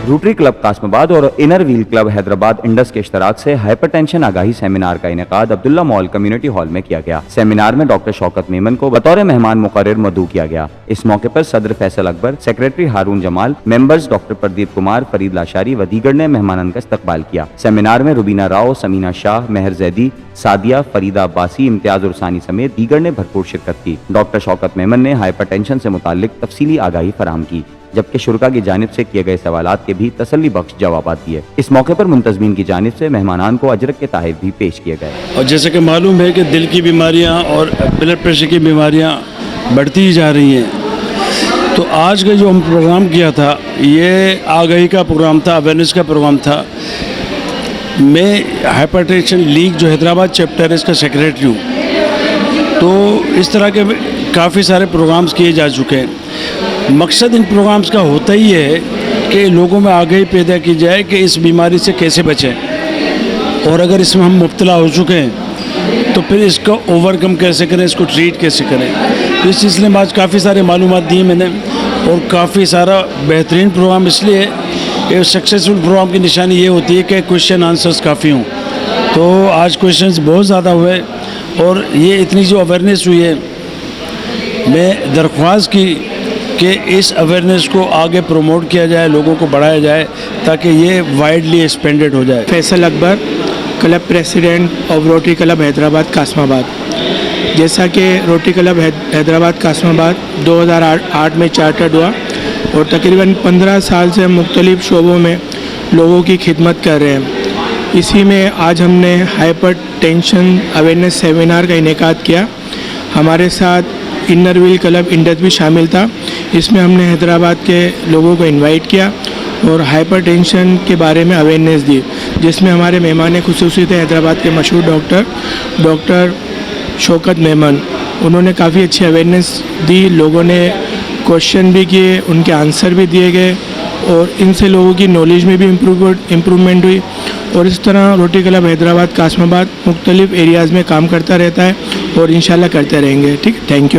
Rotary club Kasmabad और inner wheel club Hyderabad Indus के इश्तराक से हाइपरटेंशन आगाही सेमिनार का इनेकाद अब्दुल्ला मॉल कम्युनिटी हॉल में किया गया। सेमिनार में डॉक्टर शौकत मेमन को बतौर मेहमान मुकर्रर मदऊ किया गया। इस मौके पर सदर फैसल अकबर, सेक्रेटरी हारून जमाल, मेंबर्स डॉक्टर प्रदीप कुमार, फरीद लाशारी व दीगर ने मेहमानन का इस्तकबाल किया। सेमिनार में रुबीना राव, समीना शाह, मेहर जैदी, सादिया, फरीदा अब्बासी, इम्तियाज उरसानी समेत दीगर ने भरपूर शिरकत की। डॉक्टर शौकत मेमन ने हाइपरटेंशन से मुताल्लिक तफसीली आगाही फराहम की, जबकि शुरका की जानिब से किए गए सवालात के भी तसल्ली बख्श जवाब दिए। इस मौके पर मुंतजमीन की जानिब से मेहमानान को अजरक के तहफ़ भी पेश किए गए। और जैसे कि मालूम है कि दिल की बीमारियां और ब्लड प्रेशर की बीमारियां बढ़ती ही जा रही हैं, तो आज का जो हम प्रोग्राम किया था ये आगाही का प्रोग्राम था, अवेयरनेस का प्रोग्राम था। मैं हाइपरटेंशन लीग जो हैदराबाद चैप्टर है इसका सेक्रेटरी हूँ, तो इस तरह के काफ़ी सारे प्रोग्राम्स किए जा चुके हैं। मकसद इन प्रोग्राम्स का होता ही है कि लोगों में आगाही पैदा की जाए कि इस बीमारी से कैसे बचें, और अगर इसमें हम मुब्तला हो चुके हैं तो फिर इसको ओवरकम कैसे करें, इसको ट्रीट कैसे करें। तो इस सिलसिले में आज काफ़ी सारे मालूमात दिए मैंने, और काफ़ी सारा बेहतरीन प्रोग्राम इसलिए कि सक्सेसफुल प्रोग्राम की निशानी ये होती है कि क्वेश्चन आंसर्स काफ़ी हों। तो आज क्वेश्चंस बहुत ज़्यादा हुए और ये इतनी जो अवेयरनेस हुई है, मैं दरख्वास्त की कि इस अवेयरनेस को आगे प्रमोट किया जाए, लोगों को बढ़ाया जाए ताकि ये वाइडली एक्सपेंडेड हो जाए। Faisal Akbar, club president of Rotary Club Hyderabad Qasimabad. जैसा कि रोटरी क्लब हैदराबाद कासमाबाद 2008 में चार्टर्ड हुआ और तकरीबन 15 साल से हम मुख्तलिफ शोबों में लोगों की खिदमत कर रहे हैं। इसी में आज हमने हाइपर टेंशन अवेयरनेस सेमिनार का इनेकाद किया। हमारे साथ इनर व्हील क्लब इंडस भी शामिल था। इसमें हमने हैदराबाद के लोगों को इनवाइट किया और हाइपरटेंशन के बारे में अवेयरनेस दी, जिसमें हमारे मेहमान खुसूसी थे हैदराबाद के मशहूर डॉक्टर शौकत मेमन। उन्होंने काफ़ी अच्छी अवेयरनेस दी, लोगों ने क्वेश्चन भी किए, उनके आंसर भी दिए गए और इनसे लोगों की नॉलेज में भी इम्प्रूवमेंट हुई। और इस तरह रोटरी क्लब हैदराबाद कासमाबाद मुख्तलिफ एरियाज़ में काम करता रहता है और इंशाल्लाह करते रहेंगे। ठीक, थैंक यू।